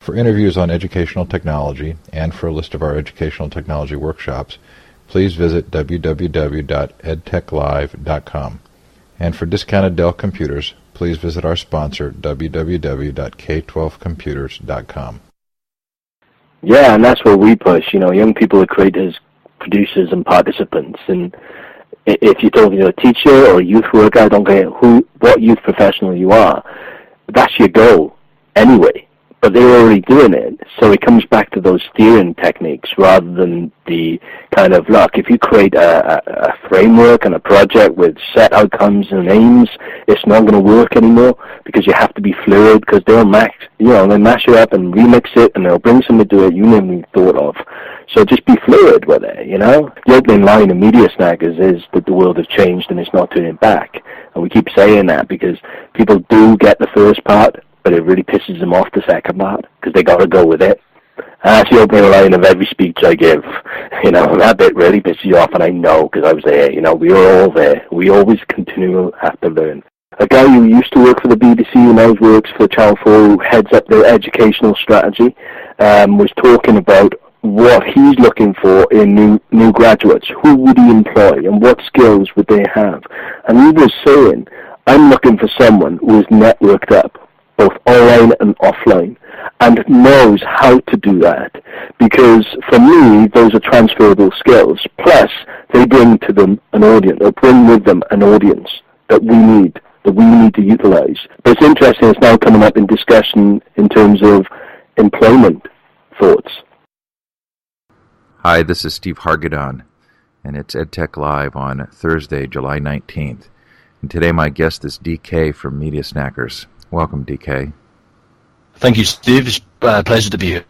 For interviews on educational technology and for a list of our educational technology workshops, please visit www.edtechlive.com. And for discounted Dell computers, please visit our sponsor, www.k12computers.com. Yeah, and that's what we push. Young people are creators, producers, and participants. And if you're talking to a teacher or a youth worker, I don't care what youth professional you are, that's your goal anyway. But they're already doing it, so it comes back to those steering techniques rather than the kind of, look, if you create a framework and a project with set outcomes and aims, it's not going to work anymore because you have to be fluid, because they'll mash it up and remix it, and they'll bring something to it you never even thought of. So just be fluid with it, The opening line of Media Snackers is that the world has changed and it's not turning back. And we keep saying that because people do get the first part, but it really pisses them off the second part because they got to go with it. That's the opening line of every speech I give. And that bit really pisses you off, and I know because I was there. We were all there. We always continue to have to learn. A guy who used to work for the BBC and now works for Channel 4, who heads up their educational strategy, was talking about what he's looking for in new graduates. Who would he employ and what skills would they have? And he was saying, I'm looking for someone who is networked up, both online and offline, and knows how to do that. Because for me, those are transferable skills. Plus, they bring to them an audience, or bring with them an audience that we need to utilize. But it's interesting, it's now coming up in discussion in terms of employment thoughts. Hi, this is Steve Hargadon, and it's EdTech Live on Thursday, July 19th. And today my guest is DK from Media Snackers. Welcome, DK. Thank you, Steve. It's a pleasure to be here.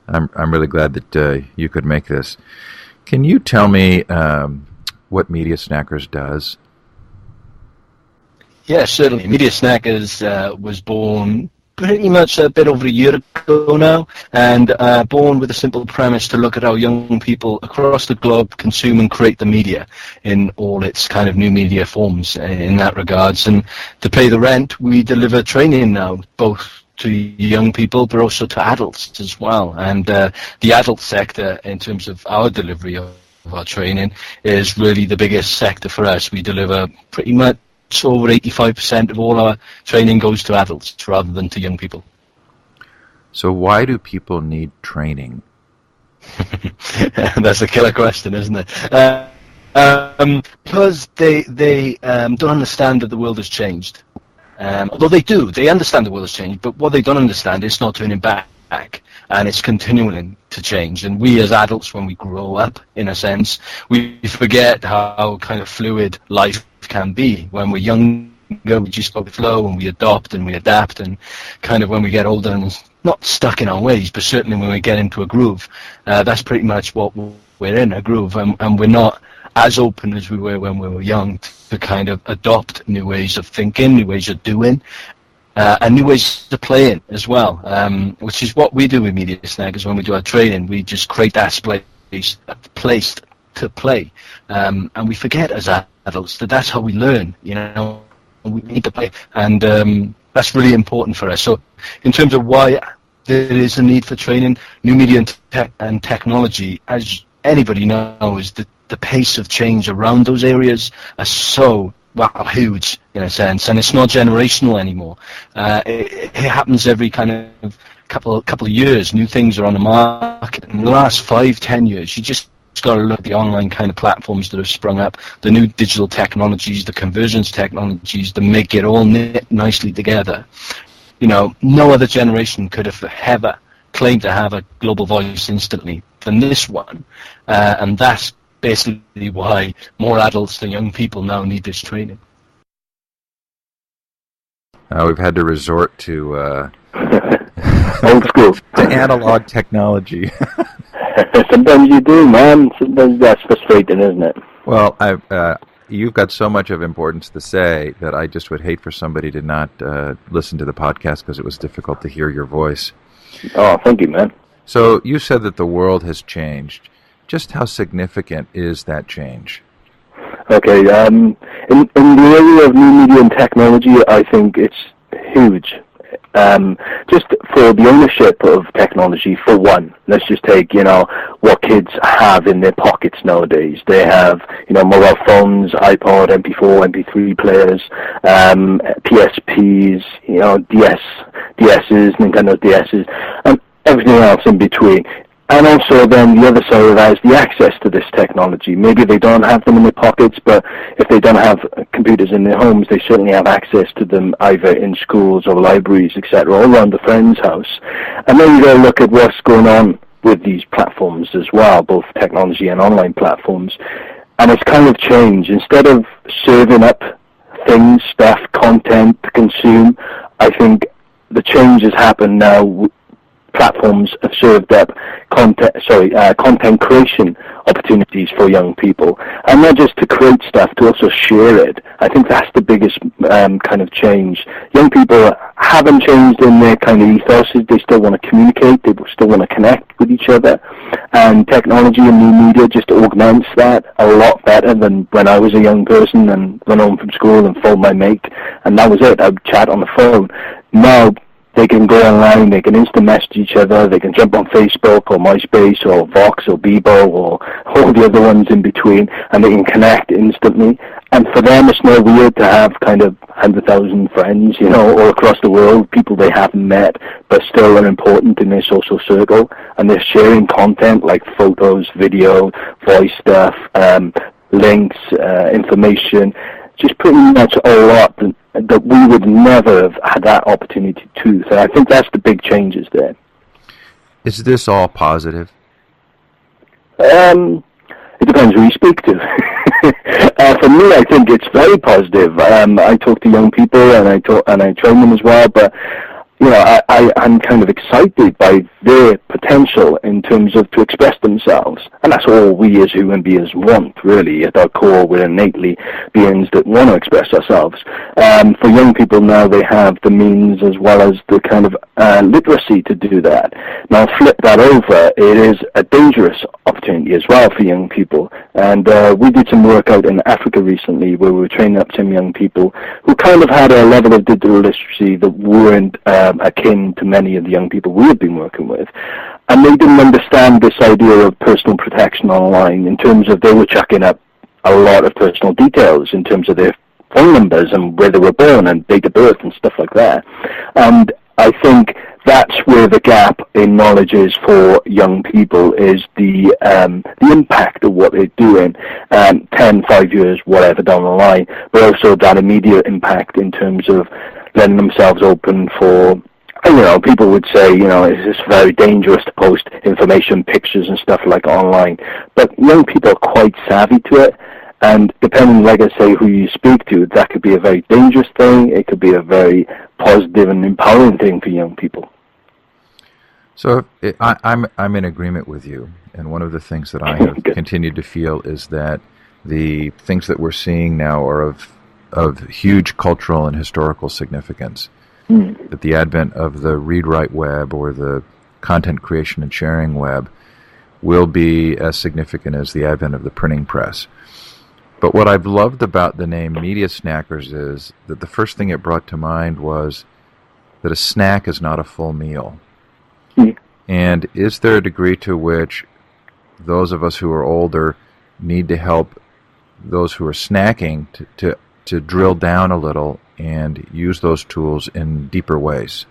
I'm really glad that you could make this. Can you tell me what Media Snackers does? Yeah, certainly. Media Snackers was born pretty much a bit over a year ago now, and born with a simple premise to look at how young people across the globe consume and create the media in all its kind of new media forms in that regards. And to pay the rent, we deliver training now, both to young people but also to adults as well. And the adult sector, in terms of our delivery of our training, is really the biggest sector for us. We deliver pretty much over 85% of all our training goes to adults rather than to young people. So why do people need training? That's a killer question, isn't it? Because they don't understand that the world has changed. Although they understand the world has changed, but what they don't understand is not turning back, and it's continuing to change. And we as adults, when we grow up, in a sense, we forget how kind of fluid life can be. When we're younger, we just go with the flow and we adopt and we adapt, and kind of when we get older and not stuck in our ways, but certainly when we get into a groove, that's pretty much what we're in, a groove, and we're not as open as we were when we were young to kind of adopt new ways of thinking, new ways of doing, and new ways of playing as well, which is what we do with Media Snackers. When we do our training, we just create that place to play, and we forget as adults that that's how we learn. We need to play, and that's really important for us. So in terms of why there is a need for training, new media and technology, as anybody knows, the pace of change around those areas are so huge in a sense, and it's not generational anymore. It happens every kind of couple of years. New things are on the market. In the last 5-10 years, you just got to look at the online kind of platforms that have sprung up, the new digital technologies, the conversions technologies that make it all knit nicely together. No other generation could have ever claimed to have a global voice instantly than this one, and that's basically why more adults than young people now need this training. We've had to resort to old school, to analog technology. Sometimes you do, man. Sometimes that's frustrating, isn't it? Well, you've got so much of importance to say that I just would hate for somebody to not listen to the podcast because it was difficult to hear your voice. Oh, thank you, man. So you said that the world has changed. Just how significant is that change? Okay, in the area of new media and technology, I think it's huge. just for the ownership of technology, for one. Let's just take, what kids have in their pockets nowadays. They have, mobile phones, iPod, MP4, MP3 players, PSPs, DSs, Nintendo DSs, and everything else in between. And also then the other side of that is the access to this technology. Maybe they don't have them in their pockets, but if they don't have computers in their homes, they certainly have access to them either in schools or libraries, etc., or around a friend's house. And then you got to look at what's going on with these platforms as well, both technology and online platforms. And it's kind of changed. Instead of serving up things, stuff, content to consume, I think the change has happened now. Platforms have served up content creation opportunities for young people, and not just to create stuff, to also share it. I think that's the biggest kind of change. Young people haven't changed in their kind of ethoses. They still want to communicate, they still want to connect with each other, and technology and new media just augments that a lot better than when I was a young person and went home from school and phoned my mate, and that was it. I'd chat on the phone. Now they can go online, they can instant message each other, they can jump on Facebook or MySpace or Vox or Bebo or all the other ones in between, and they can connect instantly. And for them, it's not weird to have kind of 100,000 friends, all across the world, people they haven't met, but still are important in their social circle. And they're sharing content like photos, video, voice stuff, links, information, just pretty much a lot that we would never have had that opportunity to. So I think that's the big changes there. Is this all positive? It depends who you speak to. For me, I think it's very positive. I talk to young people and I train them as well, but I'm kind of excited by their potential in terms of to express themselves. And that's all we as human beings want, really. At our core, we're innately beings that want to express ourselves. For young people now, they have the means as well as the kind of literacy to do that. Now, flip that over, it is a dangerous opportunity as well for young people. And we did some work out in Africa recently where we were training up some young people who kind of had a level of digital literacy that weren't akin to many of the young people we have been working with. And they didn't understand this idea of personal protection online in terms of they were chucking up a lot of personal details in terms of their phone numbers and where they were born and date of birth and stuff like that. And I think that's where the gap in knowledge is for young people, is the impact of what they're doing 10, 5 years, whatever down the line, but also that immediate impact in terms of letting themselves open for, people would say, it's very dangerous to post information, pictures and stuff like online. But young people are quite savvy to it. And depending, like I say, who you speak to, that could be a very dangerous thing. It could be a very positive and empowering thing for young people. So I'm in agreement with you. And one of the things that I have continued to feel is that the things that we're seeing now are of huge cultural and historical significance. That the advent of the read-write web or the content creation and sharing web will be as significant as the advent of the printing press. But what I've loved about the name Media Snackers is that the first thing it brought to mind was that a snack is not a full meal. And is there a degree to which those of us who are older need to help those who are snacking to drill down a little and use those tools in deeper ways?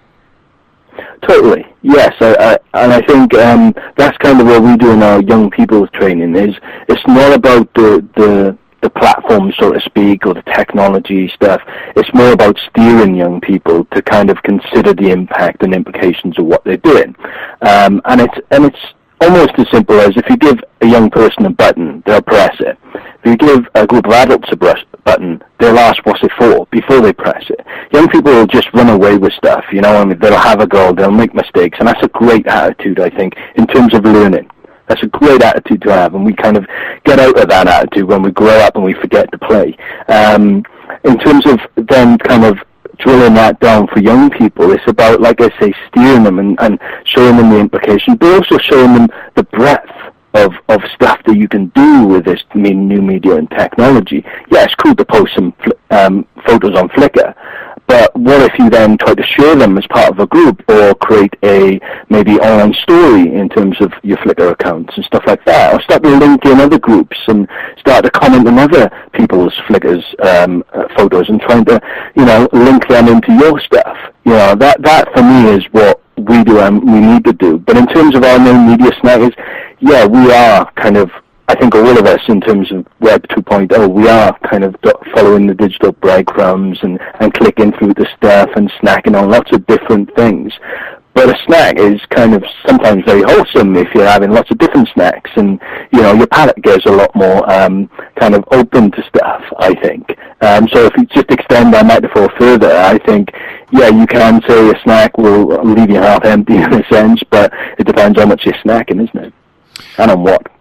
Totally, yes. And I think that's kind of what we do in our young people's training. Is it's not about the platform, so to speak, or the technology stuff. It's more about steering young people to kind of consider the impact and implications of what they're doing. And it's almost as simple as if you give a young person a button, they'll press it. If you give a group of adults a button, they'll ask what's it for before they press it. Young people will just run away with stuff, they'll have a go, they'll make mistakes, and that's a great attitude, I think, in terms of learning. That's a great attitude to have, and we kind of get out of that attitude when we grow up and we forget to play. In terms of then kind of drilling that down for young people, it's about, like I say, steering them and showing them the implications, but also showing them the breadth of stuff that you can do with this new media and technology. Yeah, it's cool to post some photos on Flickr, But what if you then try to share them as part of a group, or create a maybe online story in terms of your Flickr accounts and stuff like that, or start to link in other groups and start to comment on other people's Flickr's photos and trying to, link them into your stuff. That for me is what we do and we need to do. But in terms of our known media snackers, yeah, we are kind of, I think all of us in terms of Web 2.0, we are kind of following the digital breadcrumbs and clicking through the stuff and snacking on lots of different things. But a snack is kind of sometimes very wholesome if you're having lots of different snacks, and your palate gets a lot more kind of open to stuff, I think. So if you just extend that metaphor further, I think, yeah, you can say a snack will leave you half empty in a sense, but it depends how much you're snacking, isn't it? And on what.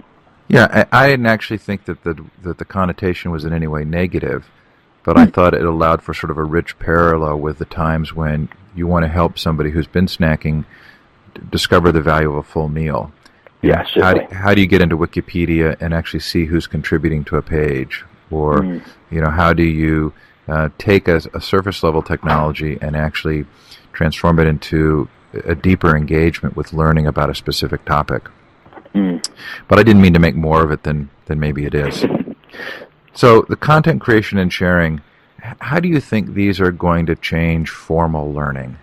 Yeah, I didn't actually think that the connotation was in any way negative, but I thought it allowed for sort of a rich parallel with the times when you want to help somebody who's been snacking discover the value of a full meal. Yeah, certainly. How do you get into Wikipedia and actually see who's contributing to a page? Or, how do you take a surface level technology and actually transform it into a deeper engagement with learning about a specific topic? But I didn't mean to make more of it than maybe it is. So the content creation and sharing, how do you think these are going to change formal learning?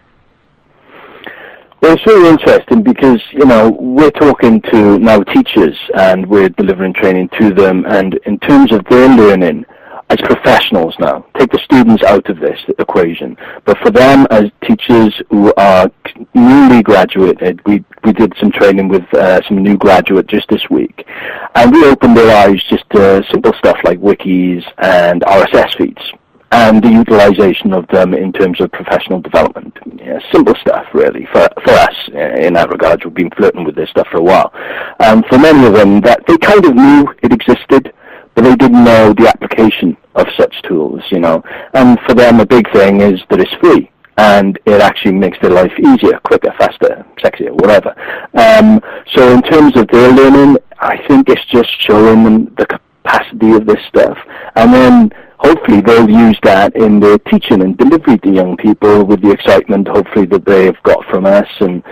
Well, it's really interesting because, we're talking to now teachers and we're delivering training to them, and in terms of their learning as professionals now, take the students out of this equation, but for them as teachers who are newly graduated, we did some training with some new graduate just this week, and we opened their eyes just to simple stuff like Wikis and RSS feeds, and the utilization of them in terms of professional development. Yeah, simple stuff, really, for us in that regard. We've been flirting with this stuff for a while. For many of them, that they kind of knew it existed, but they didn't know the application of such tools, And for them, a big thing is that it's free, and it actually makes their life easier, quicker, faster, sexier, whatever. So in terms of their learning, I think it's just showing them the capacity of this stuff, and then hopefully they'll use that in their teaching and delivery to young people with the excitement, hopefully, that they've got from us and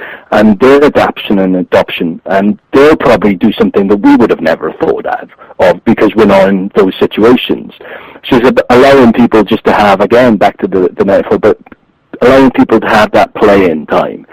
their adaptation and adoption. And they'll probably do something that we would have never thought of because we're not in those situations. So it's allowing people just to have, again, back to the metaphor, but allowing people to have that play-in time.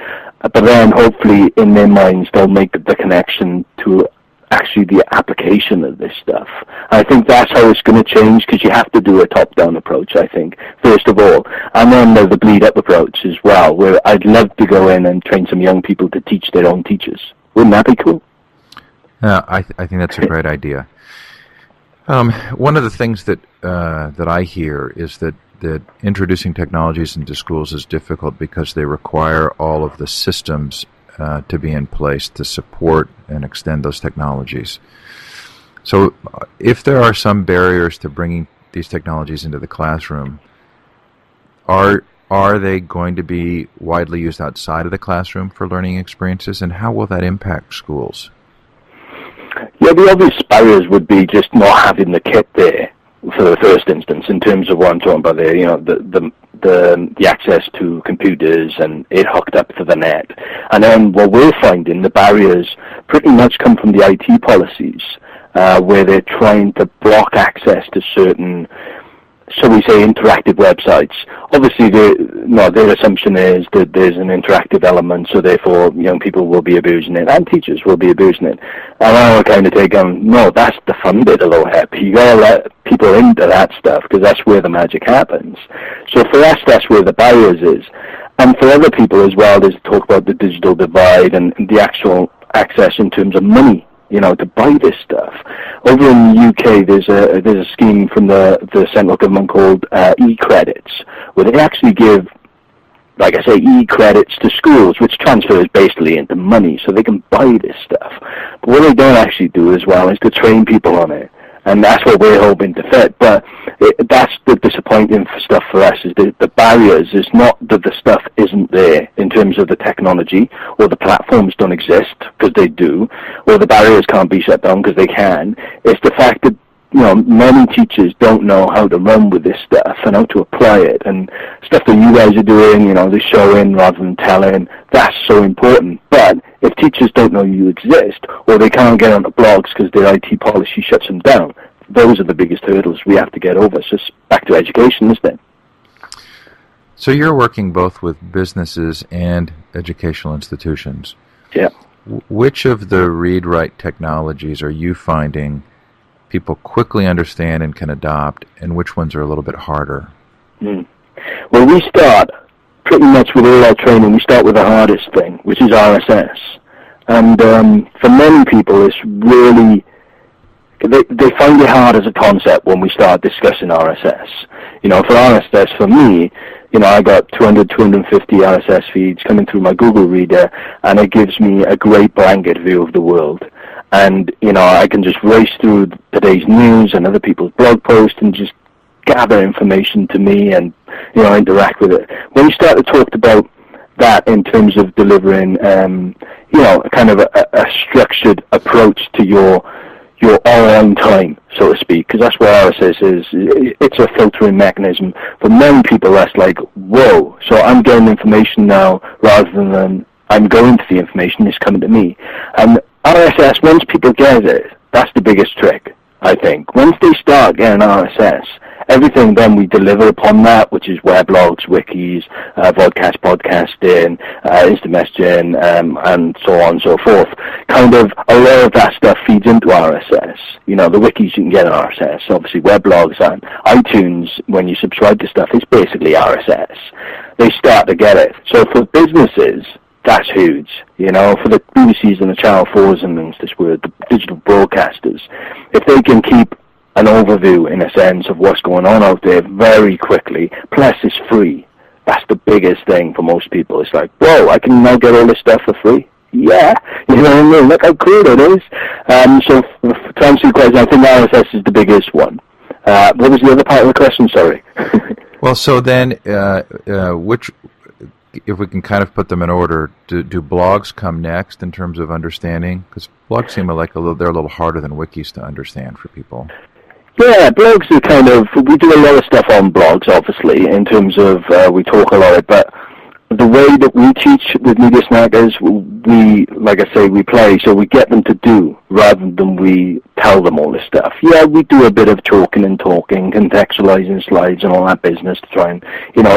But then hopefully in their minds they'll make the connection to actually the application of this stuff. I think that's how it's going to change, because you have to do a top-down approach, I think, first of all. And then there's the bleed-up approach as well, where I'd love to go in and train some young people to teach their own teachers. Wouldn't that be cool? I think that's a great idea. One of the things that I hear is that introducing technologies into schools is difficult because they require all of the systems to be in place to support and extend those technologies. So if there are some barriers to bringing these technologies into the classroom, are they going to be widely used outside of the classroom for learning experiences, and how will that impact schools? Yeah, the obvious barriers would be just not having the kit there for the first instance, in terms of what I'm talking about there, the access to computers and it hooked up to the net. And then what we're finding, the barriers pretty much come from the IT policies, where they're trying to block access to certain, shall we say, interactive websites. Obviously, their assumption is that there's an interactive element, so therefore young people will be abusing it, and teachers will be abusing it. And I will kind of take on, no, that's the fun bit of OHEP. You got to let people into that stuff, because that's where the magic happens. So for us, that's where the barriers is. And for other people as well, there's talk about the digital divide and the actual access in terms of money, to buy this stuff. Over in the UK, there's a scheme from the central government called e-credits, where they actually give, like I say, e-credits to schools, which transfers basically into money, so they can buy this stuff. But what they don't actually do as well is to train people on it. And that's what we're hoping to fit. But that's the disappointing stuff for us, is the barriers. Is not that the stuff isn't there in terms of the technology, or the platforms don't exist, because they do, or the barriers can't be shut down because they can. It's the fact that many teachers don't know how to run with this stuff and how to apply it, and stuff that you guys are doing, the showing rather than telling, that's so important. But if teachers don't know you exist, or they can't get onto blogs because their IT policy shuts them down, those are the biggest hurdles we have to get over. So it's back to education, isn't it? So you're working both with businesses and educational institutions. Yeah. Which of the read-write technologies are you finding people quickly understand and can adopt, and which ones are a little bit harder? Well, we start pretty much with all our training. We start with the hardest thing, which is RSS. And for many people, it's really, they find it hard as a concept when we start discussing RSS. For RSS, for me, I got 250 RSS feeds coming through my Google Reader, and it gives me a great blanket view of the world. And, I can just race through today's news and other people's blog posts and just gather information to me and, interact with it. When we start to talk about that in terms of delivering, kind of a structured approach to your online time, so to speak, because that's what RSS is. It's a filtering mechanism. For many people, that's like, whoa, so I'm getting information now rather than I'm going to the information, it's coming to me. And RSS, once people get it, that's the biggest trick, I think. Once they start getting RSS, everything then we deliver upon that, which is weblogs, wikis, vodcast, podcasting, instant messaging, and so on and so forth. Kind of a lot of that stuff feeds into RSS. The wikis you can get in RSS. Obviously, weblogs and iTunes, when you subscribe to stuff, it's basically RSS. They start to get it. So for businesses, that's huge, for the BBCs and the Channel 4s and things, the digital broadcasters. If they can keep an overview, in a sense, of what's going on out there very quickly, plus it's free. That's the biggest thing for most people. It's like, whoa, I can now get all this stuff for free? Yeah, you know what I mean? Look how cool it is. So to answer your question, I think RSS is the biggest one. What was the other part of the question? Sorry. Well, so then, if we can kind of put them in order, do blogs come next in terms of understanding? Because blogs seem like they're a little harder than wikis to understand for people. Yeah, blogs are kind of, we do a lot of stuff on blogs, obviously, in terms of we talk a lot, but the way that we teach with Media Snackers, we, like I say, we play, so we get them to do rather than we tell them all this stuff. Yeah, we do a bit of talking and talking, contextualizing slides and all that business to try and,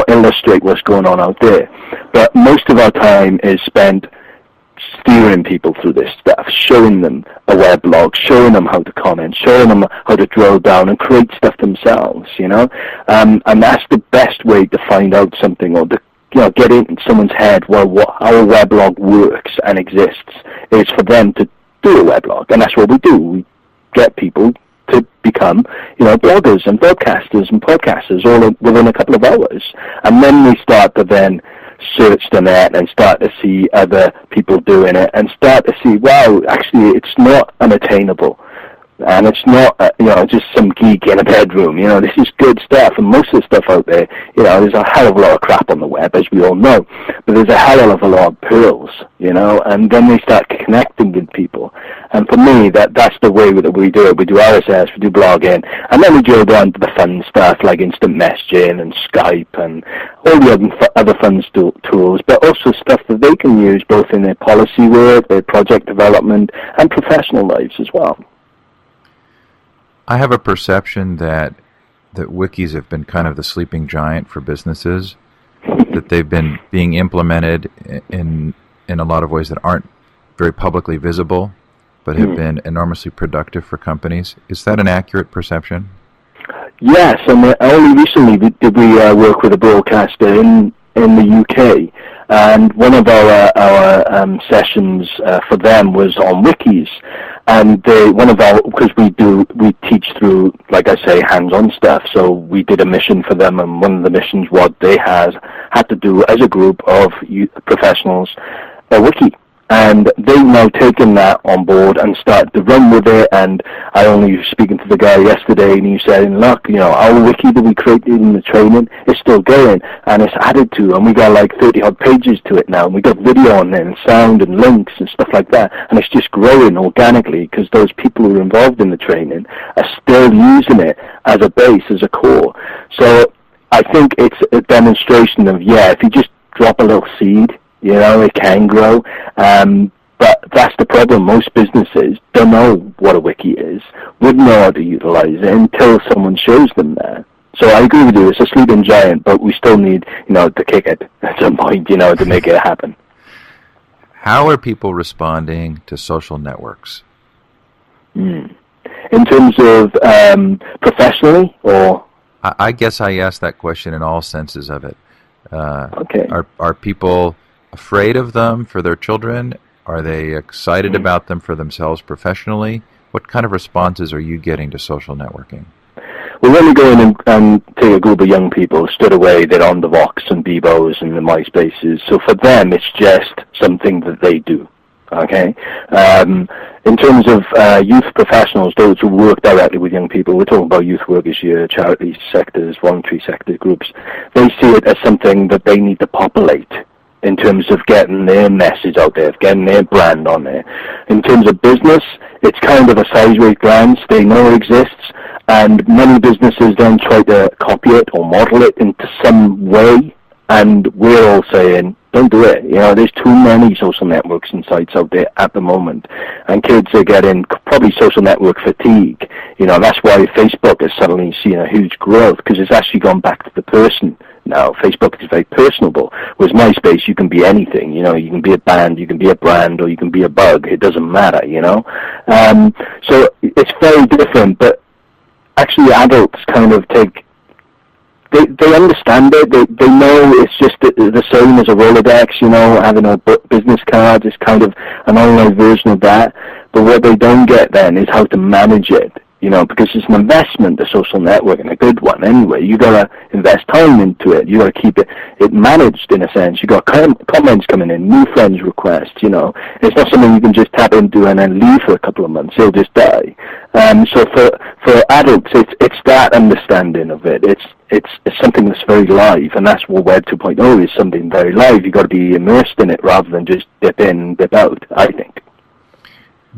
illustrate what's going on out there. But most of our time is spent steering people through this stuff, showing them a weblog, showing them how to comment, showing them how to drill down and create stuff themselves, and that's the best way to find out something, or to get in someone's head how a weblog works and exists, is for them to do a weblog. And that's what we do. We get people to become, bloggers and broadcasters and podcasters all within a couple of hours. And then we start to then search the net and start to see other people doing it and start to see, wow, actually it's not unattainable. And it's not, just some geek in a bedroom. This is good stuff. And most of the stuff out there, there's a hell of a lot of crap on the web, as we all know. But there's a hell of a lot of pearls, and then they start connecting with people. And for me, that's the way that we do it. We do RSS, we do blogging, and then we drill down to the fun stuff like instant messaging and Skype and all the other fun tools, but also stuff that they can use both in their policy work, their project development, and professional lives as well. I have a perception that wikis have been kind of the sleeping giant for businesses, that they've been being implemented in a lot of ways that aren't very publicly visible, but have been enormously productive for companies. Is that an accurate perception? Yes, and only recently did we work with a broadcaster in the UK, and one of our sessions for them was on wikis. And because we teach through, like I say, hands-on stuff, so we did a mission for them, and one of the missions what they had to do as a group of professionals, a wiki. And they've now taken that on board and started to run with it. And I only was speaking to the guy yesterday, and he said, look, our wiki that we created in the training is still going, and it's added to, and we got like 30-odd pages to it now, and we got video on it, and sound, and links, and stuff like that. And it's just growing organically because those people who are involved in the training are still using it as a base, as a core. So I think it's a demonstration of, if you just drop a little seed, it can grow. But that's the problem. Most businesses don't know what a wiki is, wouldn't know how to utilize it until someone shows them that. So I agree with you. It's a sleeping giant, but we still need, to kick it at some point, to make it happen. How are people responding to social networks? In terms of professionally, or? I guess I asked that question in all senses of it. Okay. Are people afraid of them for their children? Are they excited about them for themselves professionally? What kind of responses are you getting to social networking? Well, when we go in and take a group of young people, straight away they're on the Vox and Bebos and the MySpaces. So for them, it's just something that they do. Okay. In terms of youth professionals, those who work directly with young people, we're talking about youth workers here, charity sectors, voluntary sector groups. They see it as something that they need to populate in terms of getting their message out there, getting their brand on there. In terms of business, it's kind of a sideways glance. They know it exists, and many businesses then try to copy it or model it into some way, and we're all saying, don't do it. There's too many social networks and sites out there at the moment, and kids are getting probably social network fatigue. That's why Facebook has suddenly seen a huge growth, because it's actually gone back to the person. Now, Facebook is very personable, whereas MySpace, you can be anything. You can be a band, you can be a brand, or you can be a bug. It doesn't matter, So it's very different, but actually adults kind of take... They understand it. They know it's just the same as a Rolodex, having a business card is kind of an online version of that. But what they don't get then is how to manage it, because it's an investment, the social network, and a good one anyway. You got to invest time into it. You got to keep it managed in a sense. You got comments coming in, new friends requests. It's not something you can just tap into and then leave for a couple of months. It'll just die. So for adults, it's that understanding of it. It's something that's very live, and that's what Web 2.0 is, something very live. You got to be immersed in it rather than just dip in, dip out, I think.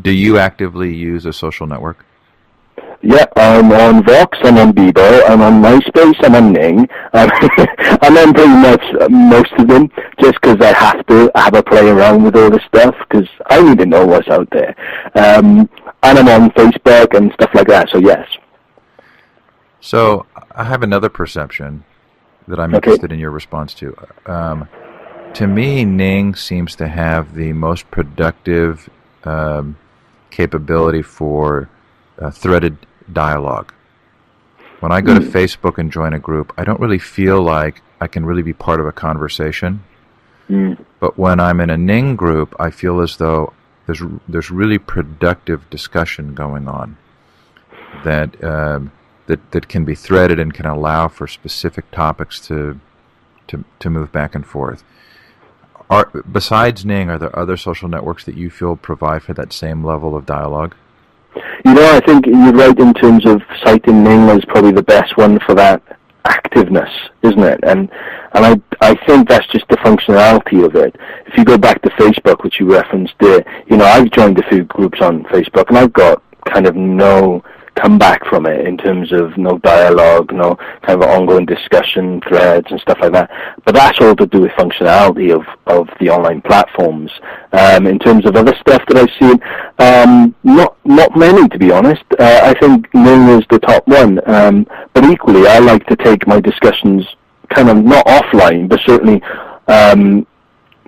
Do you actively use a social network? Yeah, I'm on Vox, I'm on Bebo, I'm on MySpace, I'm on Ning. I'm on pretty much most of them, just because I have to have a play around with all this stuff, because I need to know what's out there. And I'm on Facebook and stuff like that, so yes. So I have another perception that I'm interested in your response to. To me, Ning seems to have the most productive capability for threaded dialogue. When I go to Facebook and join a group, I don't really feel like I can really be part of a conversation. But when I'm in a Ning group, I feel as though there's really productive discussion going on that that can be threaded and can allow for specific topics to move back and forth. Besides Ning, are there other social networks that you feel provide for that same level of dialogue? I think you're right in terms of citing Ning as probably the best one for that activeness, isn't it? And I think that's just the functionality of it. If you go back to Facebook, which you referenced there, I've joined a few groups on Facebook, and I've got kind of no comeback from it in terms of no dialogue, no kind of ongoing discussion threads and stuff like that. But that's all to do with functionality of the online platforms. In terms of other stuff that I've seen, not many, to be honest. I think Ning is the top one. But equally, I like to take my discussions kind of not offline, but certainly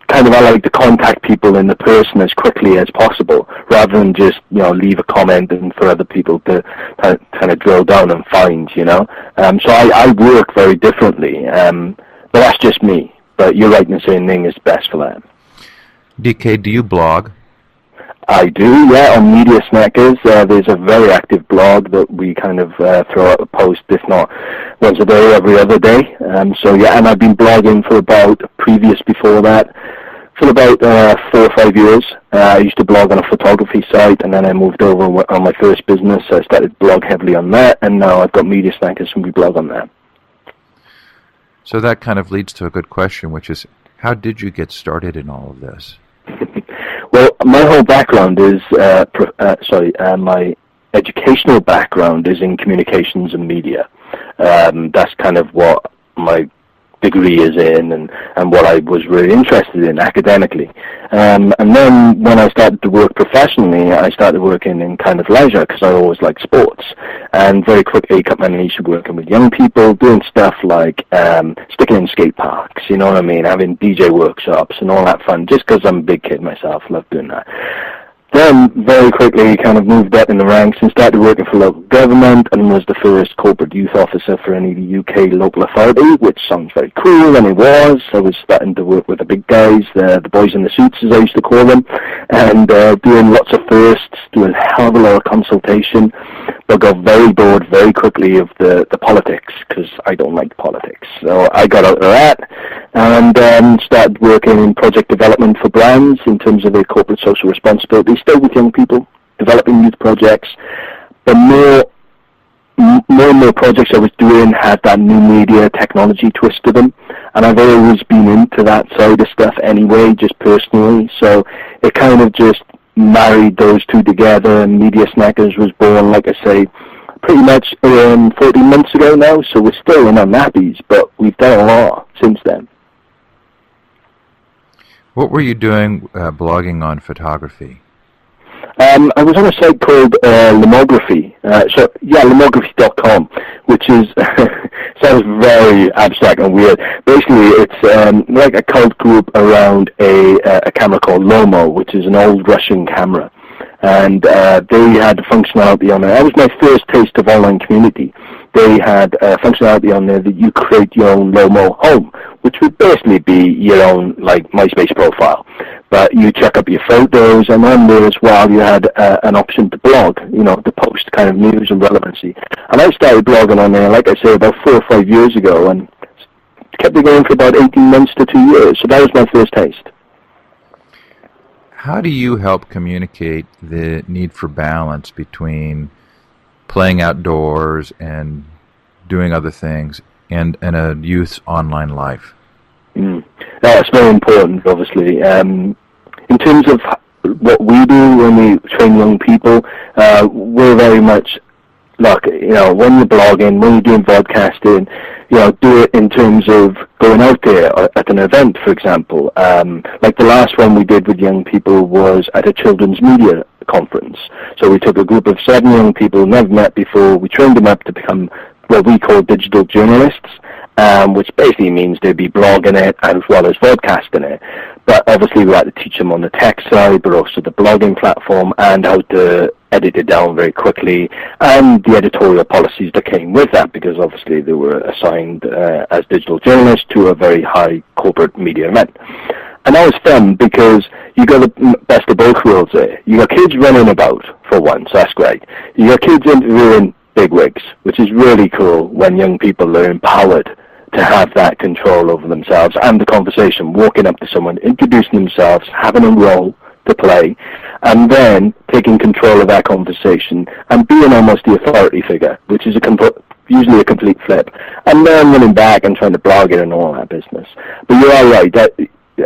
I like to contact people in the person as quickly as possible, rather than just leave a comment and for other people to kind of drill down and find. So I work very differently, but that's just me. But you're right in saying Ning is best for that. DK, do you blog? I do, yeah, on Media Snackers. There's a very active blog that we kind of throw out a post, if not once a day, every other day. And I've been blogging for about, before that, For about 4 or 5 years. I used to blog on a photography site, and then I moved over on my first business. I started to blog heavily on that, and now I've got Media Snackers, and we blog on that. So that kind of leads to a good question, which is, how did you get started in all of this? Well, my whole background is, my educational background is in communications and media. That's kind of what my degree is in, and what I was really interested in academically. And then when I started to work professionally, I started working in kind of leisure because I always liked sports. And very quickly cut my niche working with young people, doing stuff like sticking in skate parks, you know what I mean, having DJ workshops and all that fun, just because I'm a big kid myself, love doing that. Then, very quickly, kind of moved up in the ranks and started working for local government, and was the first corporate youth officer for any UK local authority, which sounds very cool, and it was. I was starting to work with the big guys, the boys in the suits, as I used to call them, and doing lots of firsts, doing a hell of a lot of consultation, but got very bored very quickly of the politics, because I don't like politics. So I got out of that, and started working in project development for brands in terms of their corporate social responsibility, still with young people, developing youth projects, but more and more projects I was doing had that new media technology twist to them, and I've always been into that side of stuff anyway, just personally, so it kind of just married those two together, and Media Snackers was born, like I say, pretty much 14 months ago now, so we're still in our nappies, but we've done a lot since then. What were you doing blogging on photography? I was on a site called Lomography, Lomography.com, which is sounds very abstract and weird. Basically, it's like a cult group around a camera called Lomo, which is an old Russian camera, and they had functionality on it. That was my first taste of online community. They had functionality on there that you create your own Lomo home, which would basically be your own like MySpace profile. But you check up your photos, and on there as well you had an option to blog, you know, to post kind of news and relevancy. And I started blogging on there, like I say, about 4 or 5 years ago, and kept it going for about 18 months to 2 years. So that was my first taste. How do you help communicate the need for balance between playing outdoors and doing other things and a youth's online life? That's very important, obviously. In terms of what we do when we train young people, we're very much like, you know, when you're blogging, when you're doing broadcasting, you know, do it in terms of going out there at an event, for example. Like the last one we did with young people was at a children's media conference. So we took a group of 7 young people never met before. We trained them up to become what we call digital journalists, which basically means they'd be blogging it as well as broadcasting it. But obviously we had to teach them on the tech side, but also the blogging platform and how to edit it down very quickly, and the editorial policies that came with that, because obviously they were assigned as digital journalists to a very high corporate media event. And that was fun because you got the best of both worlds there. You got kids running about, for one, so that's great. You got kids interviewing bigwigs, which is really cool when young people are empowered to have that control over themselves and the conversation, walking up to someone, introducing themselves, having a role to play, and then taking control of that conversation and being almost the authority figure, which is usually a complete flip, and then running back and trying to blog it and all that business. But you are right, that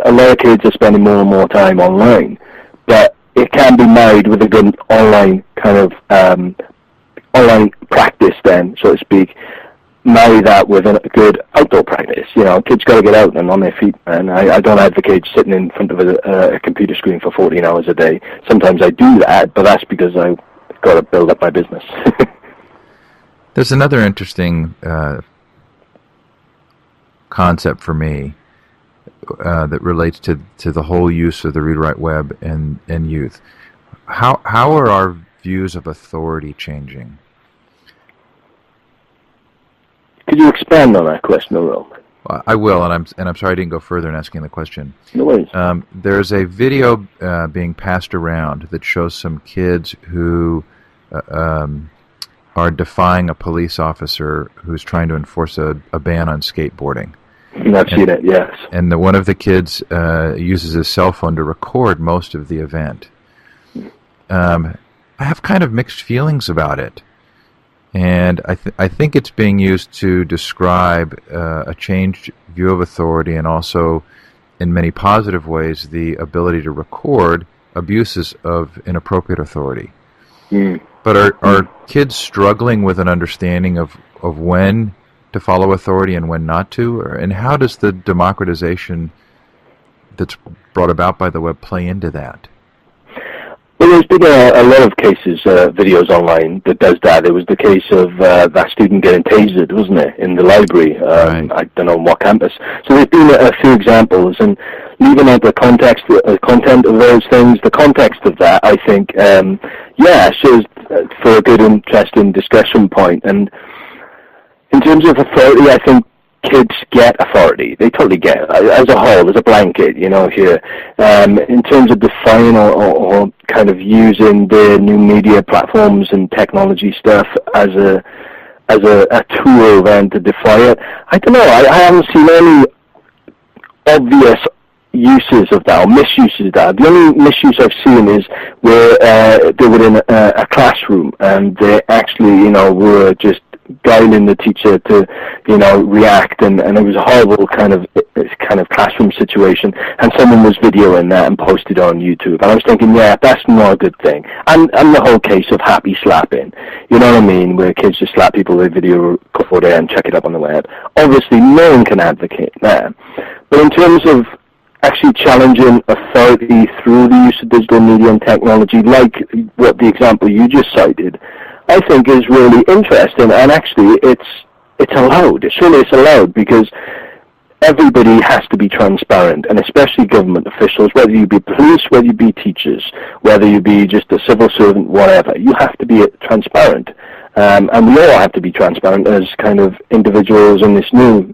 a lot of kids are spending more and more time online, but it can be married with a good online kind of online practice then, so to speak. Marry that with a good outdoor practice. You know, kids got to get out and on their feet, and I don't advocate sitting in front of a computer screen for 14 hours a day. Sometimes I do that, but that's because I've got to build up my business. There's another interesting concept for me that relates to the whole use of the read-write web and youth. How are our views of authority changing? Could you expand on that question a little? I will, and I'm sorry I didn't go further in asking the question. No worries. There's a video being passed around that shows some kids who are defying a police officer who's trying to enforce a ban on skateboarding. I've seen it, yes. And one of the kids uses his cell phone to record most of the event. I have kind of mixed feelings about it. And I think it's being used to describe a changed view of authority, and also, in many positive ways, the ability to record abuses of inappropriate authority. But are kids struggling with an understanding of when to follow authority and when not to? And how does the democratization that's brought about by the web play into that? Well, there's been a lot of cases, videos online that does that. There was the case of that student getting tasered, wasn't it, in the library? Right. I don't know on what campus. So there's been a few examples, and leaving out the context, content of those things, the context of that, I think, shows for a good, interesting discussion point. And in terms of authority, I think kids get authority. They totally get it. As a whole, as a blanket, here. In terms of defining or kind of using the new media platforms and technology stuff as a tool then to defy it, I don't know. I haven't seen any obvious uses of that or misuses of that. The only misuse I've seen is where they were in a classroom and they actually, were just guiding the teacher to, react, and it was a horrible kind of classroom situation, and someone was videoing that and posted on YouTube, and I was thinking, that's not a good thing. And the whole case of happy slapping, you know what I mean, where kids just slap people, they video record it and check it up on the web. Obviously, no one can advocate that. But in terms of actually challenging authority through the use of digital media and technology, like what the example you just cited, I think is really interesting, and actually it's allowed. Surely it's allowed, because everybody has to be transparent, and especially government officials, whether you be police, whether you be teachers, whether you be just a civil servant, whatever. You have to be transparent, and we all have to be transparent as kind of individuals in this new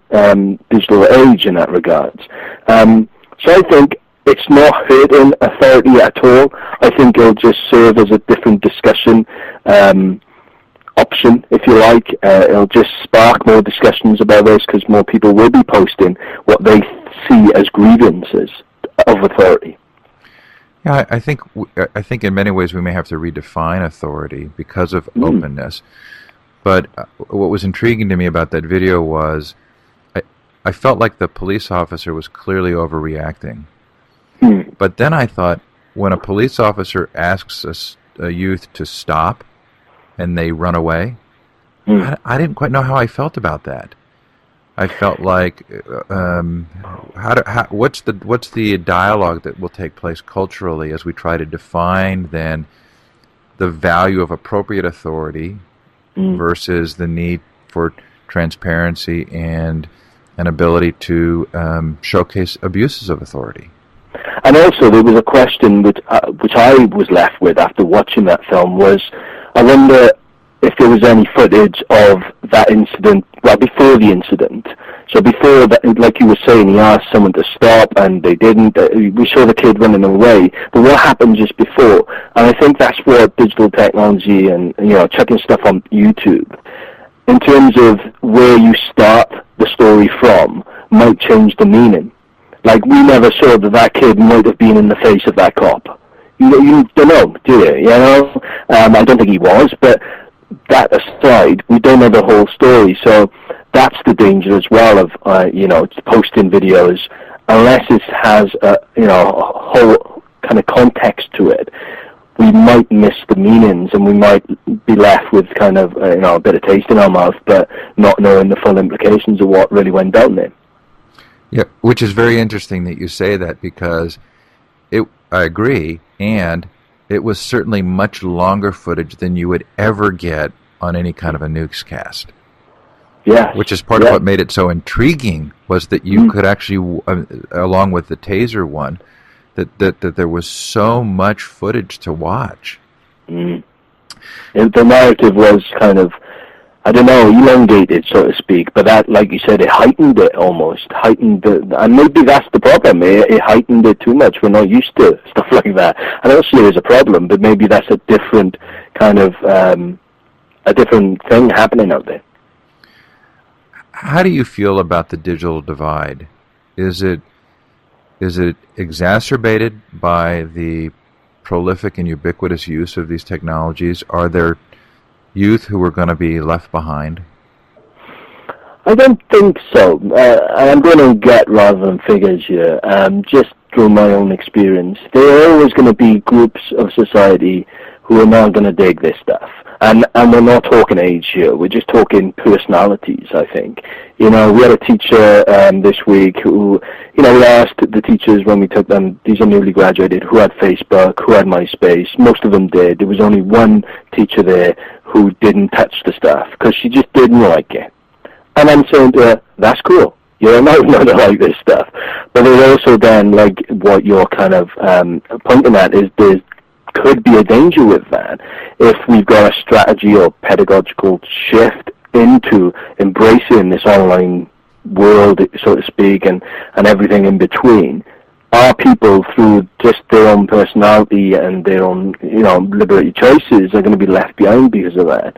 digital age in that regards. So I think it's not hurting authority at all. I think it'll just serve as a different discussion option, if you like. It'll just spark more discussions about this, because more people will be posting what they see as grievances of authority. Yeah, I think in many ways we may have to redefine authority because of openness. But what was intriguing to me about that video was I felt like the police officer was clearly overreacting. But then I thought, when a police officer asks a youth to stop and they run away, I didn't quite know how I felt about that. I felt like, what's the dialogue that will take place culturally as we try to define then the value of appropriate authority versus the need for transparency and an ability to showcase abuses of authority. And also, there was a question which I was left with after watching that film was, I wonder if there was any footage of that incident, before the incident. So before that, like you were saying, he asked someone to stop and they didn't. We saw the kid running away. But what happened just before? And I think that's what digital technology and, checking stuff on YouTube, in terms of where you start the story from, might change the meaning. Like, we never saw that kid might have been in the face of that cop. You don't know, do you? I don't think he was, but that aside, we don't know the whole story. So that's the danger as well of, posting videos, unless it has a whole kind of context to it. We might miss the meanings, and we might be left with kind of, a bit of taste in our mouth, but not knowing the full implications of what really went down there. Yeah, which is very interesting that you say that, because I agree, and it was certainly much longer footage than you would ever get on any kind of a newscast. Yeah. Which is part of what made it so intriguing, was that you could actually, along with the Taser one, that there was so much footage to watch. And the narrative was kind of, I don't know, elongated, so to speak, but that, like you said, it heightened it almost, and maybe that's the problem, it heightened it too much. We're not used to stuff like that. I don't see it as a problem, but maybe that's a different kind of, a different thing happening out there. How do you feel about the digital divide? Is it exacerbated by the prolific and ubiquitous use of these technologies? Are there youth who are going to be left behind? I don't think so. I'm going to get rather than figures here. Just through my own experience, there are always going to be groups of society who are not going to dig this stuff. And we're not talking age here. We're just talking personalities, I think. We had a teacher this week who, we asked the teachers when we took them, these are newly graduated, who had Facebook, who had MySpace. Most of them did. There was only one teacher there who didn't touch the stuff because she just didn't like it. And I'm saying to her, that's cool. You're not going to like this stuff. But there's also then, like, what you're kind of pointing at is there could be a danger with that if we've got a strategy or pedagogical shift into embracing this online world, so to speak, and everything in between. Our people, through just their own personality and their own, liberated choices, are going to be left behind because of that.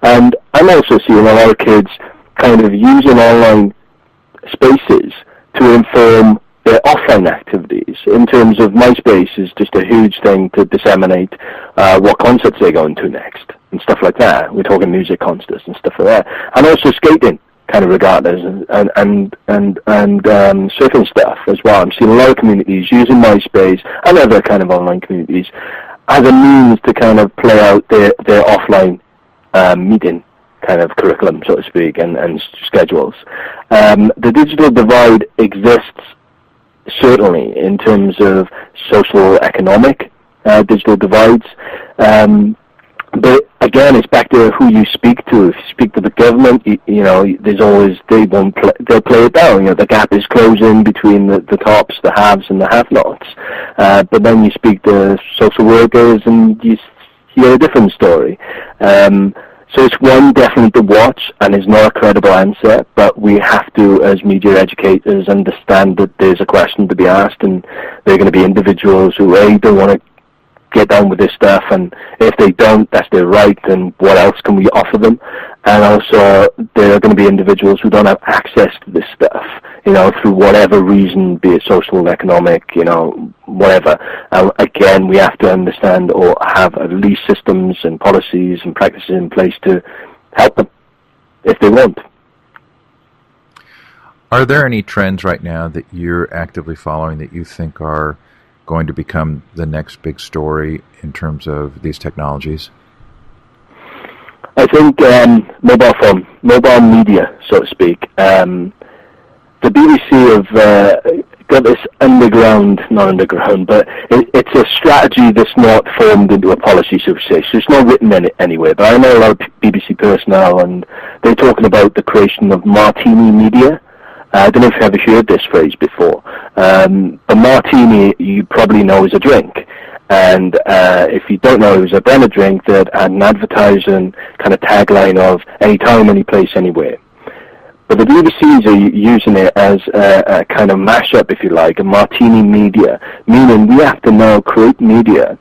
And I'm also seeing a lot of kids kind of using online spaces to inform their offline activities. In terms of MySpace is just a huge thing to disseminate what concerts they're going to next and stuff like that. We're talking music concerts and stuff like that, and also skating, kind of regardless, and surfing stuff as well. I'm seeing a lot of communities using MySpace and other kind of online communities as a means to kind of play out their offline meeting kind of curriculum, so to speak, and schedules. The digital divide exists certainly in terms of social economic digital divides, but again, it's back to who you speak to. If you speak to the government, there's always they'll play it down. The gap is closing between the tops, the haves, and the have-nots. But then you speak to social workers, and you hear a different story. So it's one definitely to watch, and is not a credible answer, but we have to, as media educators, understand that there's a question to be asked, and there are going to be individuals who, don't want to get down with this stuff, and if they don't, that's their right, and what else can we offer them? And also, there are going to be individuals who don't have access to this stuff, through whatever reason, be it social, economic, whatever. Again, we have to understand or have at least systems and policies and practices in place to help them if they want. Are there any trends right now that you're actively following that you think are going to become the next big story in terms of these technologies? I think mobile media, so to speak. The BBC have got this not underground, but it's a strategy that's not formed into a policy, so to say. So it's not written anywhere. But I know a lot of BBC personnel, and they're talking about the creation of martini media. I don't know if you've ever heard this phrase before. A martini, you probably know, is a drink. And if you don't know, it was a brand of drink that had an advertising kind of tagline of anytime, any place, anywhere. But the BBCs are using it as a kind of mashup, if you like, a martini media, meaning we have to now create media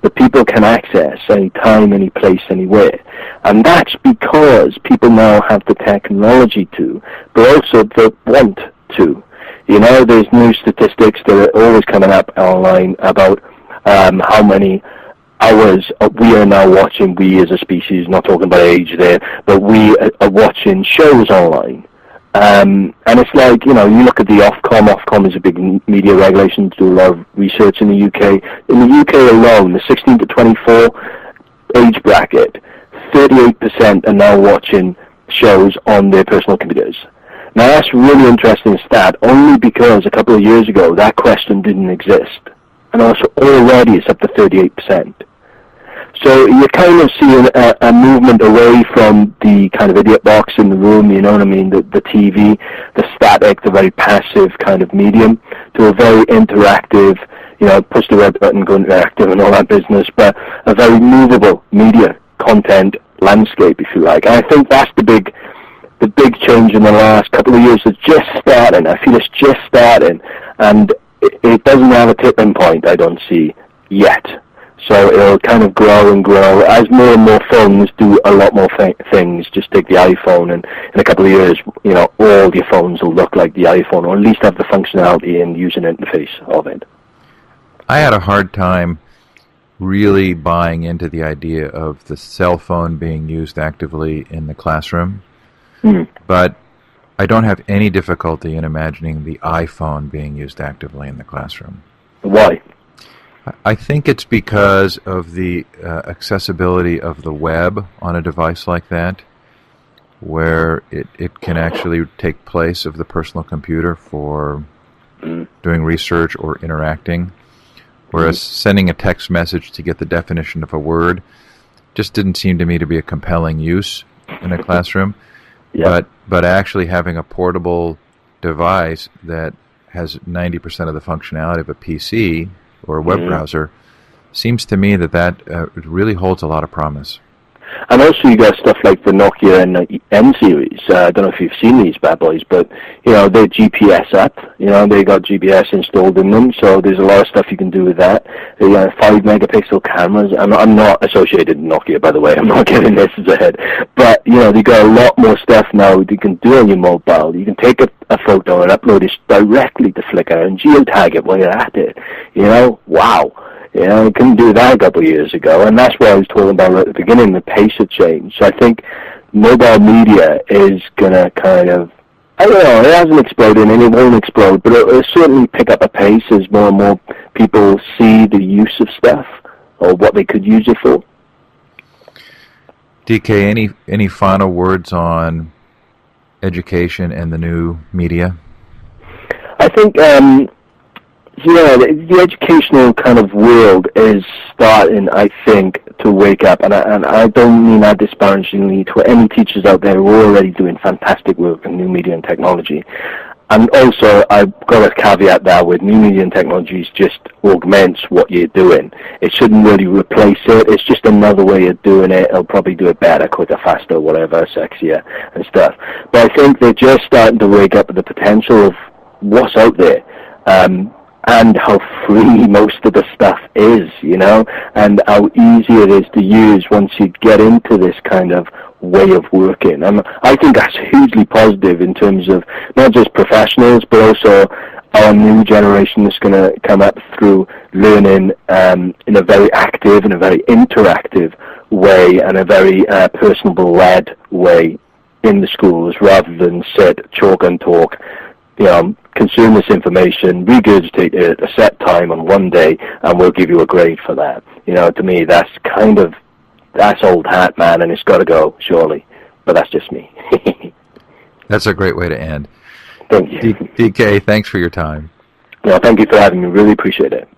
that people can access anytime, any place, anywhere. And that's because people now have the technology to, but also they want to. There's new statistics that are always coming up online about how many hours we are now watching, we as a species, not talking about age there, but we are watching shows online. And it's like, you look at the Ofcom is a big media regulation to do a lot of research in the UK. In the UK alone, the 16 to 24 age bracket, 38% are now watching shows on their personal computers. Now that's a really interesting stat, only because a couple of years ago that question didn't exist. And also already it's up to 38%. So you're kind of seeing a movement away from the kind of idiot box in the room, you know what I mean, the TV, the static, the very passive kind of medium, to a very interactive, push the red button, go interactive and all that business, but a very movable media content landscape, if you like. And I think that's the big change in the last couple of years. It's just starting. I feel it's just starting, and it doesn't have a tipping point, I don't see, yet. So so it'll kind of grow and grow as more and more phones do a lot more things. Just take the iPhone, and in a couple of years, all your phones will look like the iPhone, or at least have the functionality and user interface of it. I had a hard time really buying into the idea of the cell phone being used actively in the classroom, but I don't have any difficulty in imagining the iPhone being used actively in the classroom. Why? I think it's because of the accessibility of the web on a device like that, where it can actually take place of the personal computer for doing research or interacting, whereas sending a text message to get the definition of a word just didn't seem to me to be a compelling use in a classroom. But actually having a portable device that has 90% of the functionality of a PC or a web browser seems to me that really holds a lot of promise. And also you got stuff like the Nokia N series. I don't know if you've seen these bad boys, but they're GPS up. They got GPS installed in them, so there's a lot of stuff you can do with that. They got 5-megapixel cameras. I'm not associated with Nokia, by the way. I'm not getting this as a head. But they got a lot more stuff now you can do on your mobile. You can take a photo and upload it directly to Flickr and geotag it while you're at it. Wow. You couldn't do that a couple of years ago, and that's what I was talking about at the beginning, the pace of change. So I think mobile media is going to kind of, I don't know, it hasn't exploded and it won't explode, but it'll certainly pick up a pace as more and more people see the use of stuff or what they could use it for. DK, any final words on education and the new media? I think the educational kind of world is starting, I think, to wake up, and I don't mean that disparagingly to any teachers out there who are already doing fantastic work in new media and technology. And also, I've got to caveat that with new media and technologies just augments what you're doing. It shouldn't really replace it. It's just another way of doing it. It'll probably do it better, quicker, faster, whatever, sexier and stuff. But I think they're just starting to wake up to the potential of what's out there. And how free most of the stuff is, and how easy it is to use once you get into this kind of way of working. And I think that's hugely positive in terms of not just professionals, but also our new generation that's going to come up through learning in a very active and a very interactive way and a very personable-led way in the schools rather than sit, chalk and talk, consume this information, regurgitate it at a set time on one day, and we'll give you a grade for that. To me, that's old hat, man, and it's got to go, surely. But that's just me. That's a great way to end. Thank you. DK, thanks for your time. Thank you for having me. Really appreciate it.